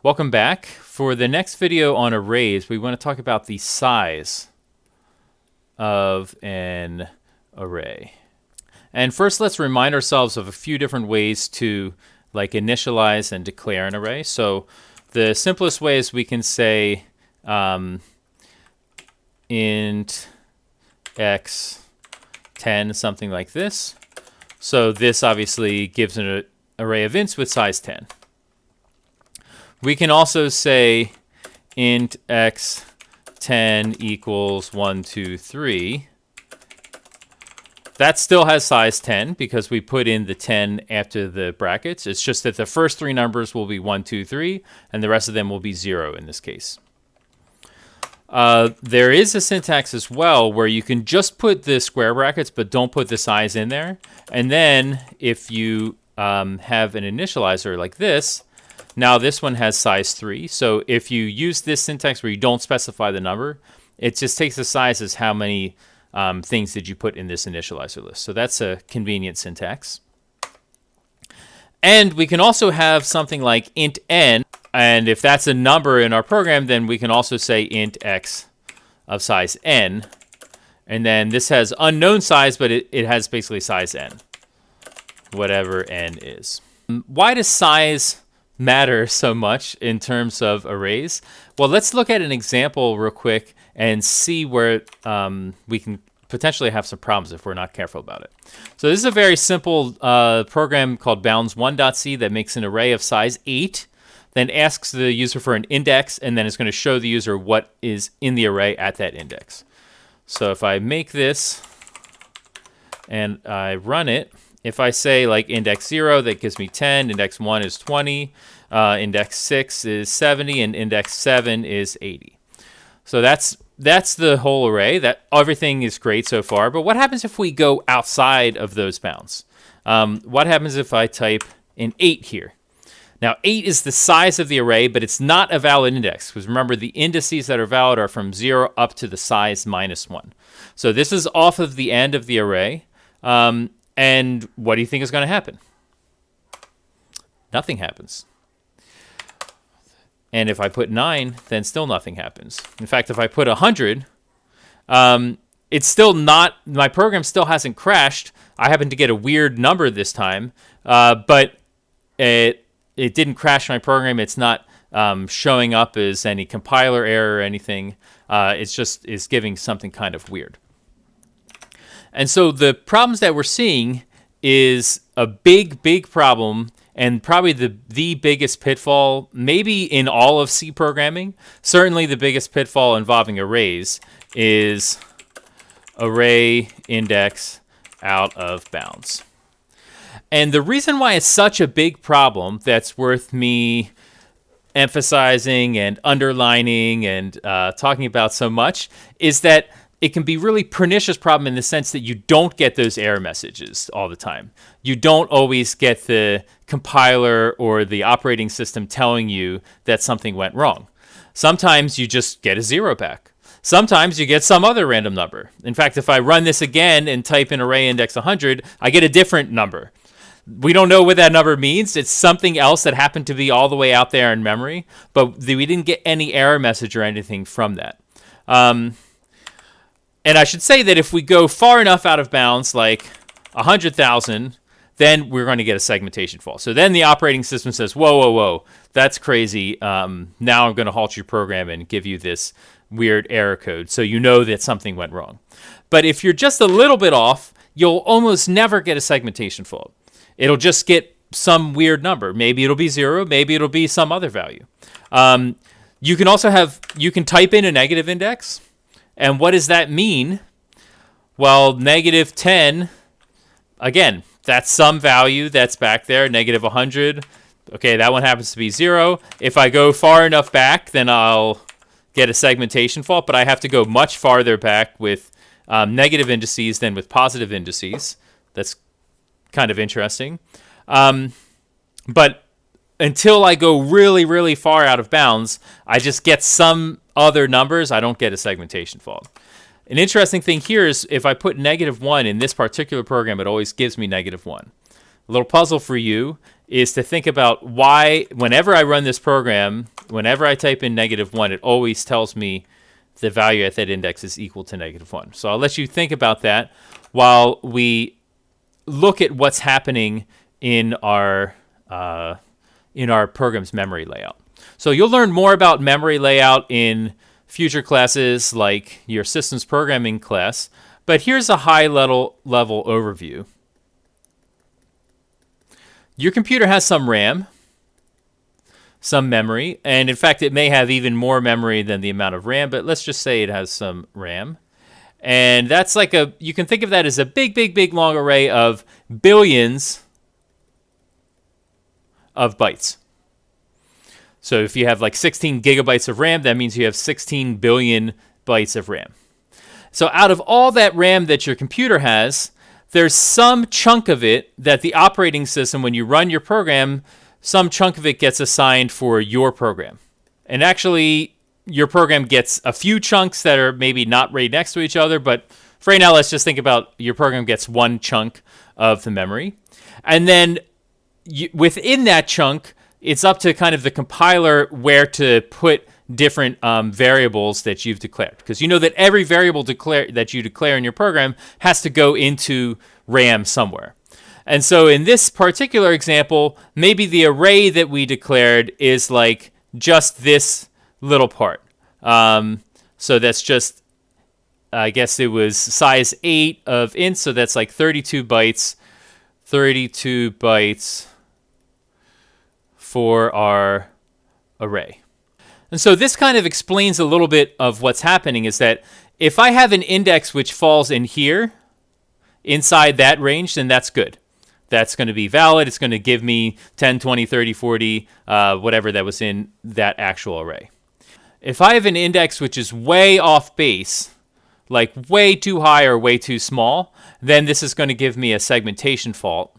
Welcome back. For the next video on arrays, we want to talk about the size of an array. And first, let's remind ourselves of a few different ways to initialize and declare an array. So the simplest way is we can say int x10, something like this. So this obviously gives an array of ints with size 10. We can also say int x10 equals 1, 2, 3. That still has size 10 because we put in the 10 after the brackets. It's just that the first three numbers will be 1, 2, 3, and the rest of them will be 0 in this case. There is a syntax as well where you can just put the square brackets but don't put the size in there. And then if you have an initializer like this, now this one has size 3. So if you use this syntax where you don't specify the number, it just takes the size as how many things did you put in this initializer list. So that's a convenient syntax. And we can also have something like int n. And if that's a number in our program, then we can also say int x of size n. And then this has unknown size, but it has basically size n, whatever n is. Why does size matter so much in terms of arrays? Well, let's look at an example real quick and see where we can potentially have some problems if we're not careful about it. So this is a very simple program called bounds1.c that makes an array of size 8, then asks the user for an index, and then it's going to show the user what is in the array at that index. So if I make this and I run it, if I say index 0, that gives me 10, index 1 is 20, index 6 is 70, and index 7 is 80. So that's the whole array. That everything is great so far. But what happens if we go outside of those bounds? What happens if I type in 8 here? Now, 8 is the size of the array, but it's not a valid index. Because remember, the indices that are valid are from 0 up to the size -1. So this is off of the end of the array. And what do you think is going to happen? Nothing happens. And if I put 9, then still nothing happens. In fact, if I put 100, it's still not, my program still hasn't crashed. I happen to get a weird number this time, but it didn't crash my program. It's not showing up as any compiler error or anything. It's just is giving something kind of weird. And so the problems that we're seeing is a big problem, and probably the biggest pitfall, maybe in all of C programming. Certainly the biggest pitfall involving arrays is array index out of bounds. And the reason why it's such a big problem that's worth me emphasizing and underlining and talking about so much is that it can be really pernicious problem in the sense that you don't get those error messages all the time. You don't always get the compiler or the operating system telling you that something went wrong. Sometimes you just get a 0 back. Sometimes you get some other random number. In fact, if I run this again and type in array index 100, I get a different number. We don't know what that number means. It's something else that happened to be all the way out there in memory, but we didn't get any error message or anything from that. And I should say that if we go far enough out of bounds, like 100,000, then we're going to get a segmentation fault. So then the operating system says, whoa, that's crazy. Now I'm going to halt your program and give you this weird error code so you know that something went wrong. But if you're just a little bit off, you'll almost never get a segmentation fault. It'll just get some weird number. Maybe it'll be 0. Maybe it'll be some other value. You can type in a negative index. And what does that mean? Well, -10, again, that's some value that's back there, -100. Okay, that one happens to be 0. If I go far enough back, then I'll get a segmentation fault, but I have to go much farther back with negative indices than with positive indices. That's kind of interesting. But until I go really, really far out of bounds, I just get some other numbers. I don't get a segmentation fault. An interesting thing here is if I put -1 in this particular program, it always gives me -1. A little puzzle for you is to think about why, whenever I run this program, whenever I type in -1, it always tells me the value at that index is equal to -1. So I'll let you think about that while we look at what's happening in our program's memory layout. So you'll learn more about memory layout in future classes like your systems programming class, but here's a high level overview. Your computer has some RAM, some memory, and in fact it may have even more memory than the amount of RAM, but let's just say it has some RAM. And that's like you can think of that as a big long array of billions of bytes. So if you have like 16 gigabytes of RAM, that means you have 16 billion bytes of RAM. So out of all that RAM that your computer has, there's some chunk of it that the operating system, when you run your program, some chunk of it gets assigned for your program. And actually, your program gets a few chunks that are maybe not right next to each other, but for right now, let's just think about your program gets one chunk of the memory. And then within that chunk, it's up to kind of the compiler where to put different variables that you've declared. Because you know that every variable that you declare in your program has to go into RAM somewhere. And so in this particular example, maybe the array that we declared is like just this little part. So that's just, I guess it was size 8 of int, so that's like 32 bytes. 32 bytes for our array. And so this kind of explains a little bit of what's happening, is that if I have an index which falls in here, inside that range, then that's good. That's going to be valid. It's going to give me 10, 20, 30, 40, whatever that was in that actual array. If I have an index which is way off base, like way too high or way too small, then this is going to give me a segmentation fault.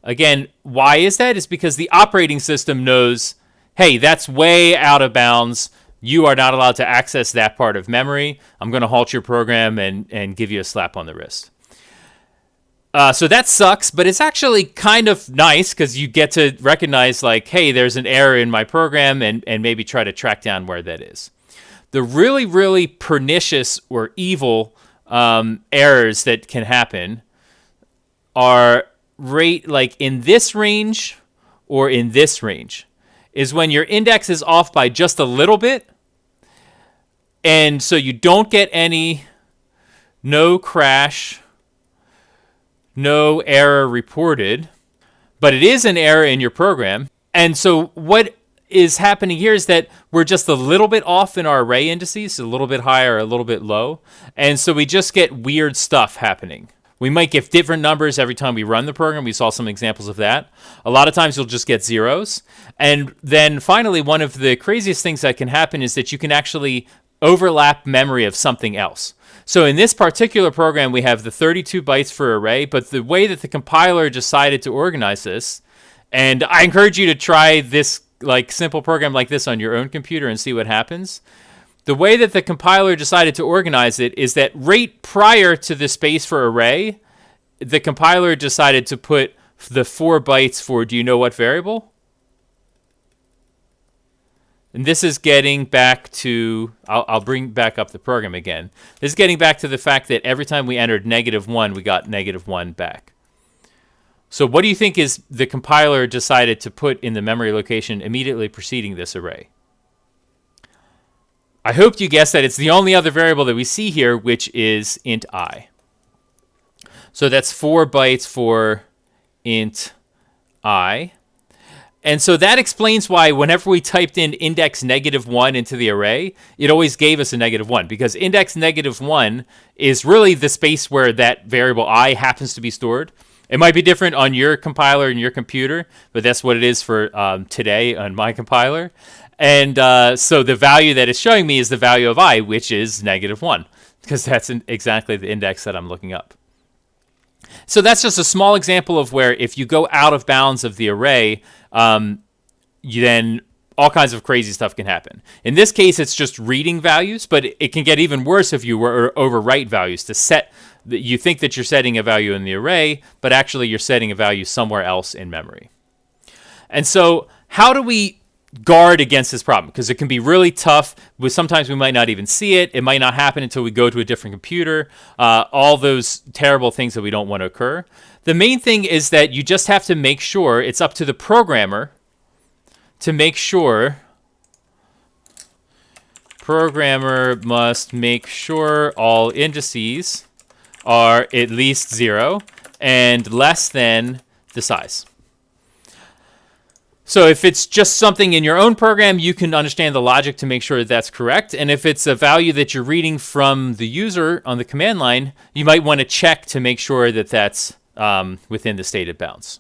Again, why is that? It's because the operating system knows, hey, that's way out of bounds. You are not allowed to access that part of memory. I'm going to halt your program and give you a slap on the wrist. So that sucks, but it's actually kind of nice because you get to recognize, like, hey, there's an error in my program, and maybe try to track down where that is. The really, really pernicious or evil errors that can happen are like in this range or in this range, is when your index is off by just a little bit, and so you don't get no crash, no error reported, but it is an error in your program. And so what is happening here is that we're just a little bit off in our array indices, a little bit high or a little bit low, and so we just get weird stuff happening. We might get different numbers every time we run the program. We saw some examples of that. A lot of times you'll just get zeros. And then finally, one of the craziest things that can happen is that you can actually overlap memory of something else. So in this particular program, we have the 32 bytes for array, but the way that the compiler decided to organize this, and I encourage you to try this like simple program like this on your own computer and see what happens. The way that the compiler decided to organize it is that right prior to the space for array, the compiler decided to put the 4 bytes for, do you know what variable? And this is getting back to, I'll bring back up the program again. This is getting back to the fact that every time we entered -1, we got -1 back. So what do you think is the compiler decided to put in the memory location immediately preceding this array? I hope you guessed that it's the only other variable that we see here, which is int I. So that's 4 bytes for int I. And so that explains why whenever we typed in index -1 into the array, it always gave us a -1, because index -1 is really the space where that variable I happens to be stored. It might be different on your compiler and your computer, but that's what it is for today on my compiler. And so the value that it's showing me is the value of I, which is -1, because that's exactly the index that I'm looking up. So that's just a small example of where if you go out of bounds of the array, then all kinds of crazy stuff can happen. In this case, it's just reading values, but it can get even worse if you were overwrite values to set. You think that you're setting a value in the array, but actually you're setting a value somewhere else in memory. And so how do we guard against this problem? Because it can be really tough. Sometimes we might not even see it. It might not happen until we go to a different computer. All those terrible things that we don't want to occur. The main thing is that you just have to make sure it's up to the programmer to make sure. Programmer must make sure all indices are at least 0 and less than the size. So if it's just something in your own program, you can understand the logic to make sure that that's correct. And if it's a value that you're reading from the user on the command line, you might want to check to make sure that that's within the stated bounds.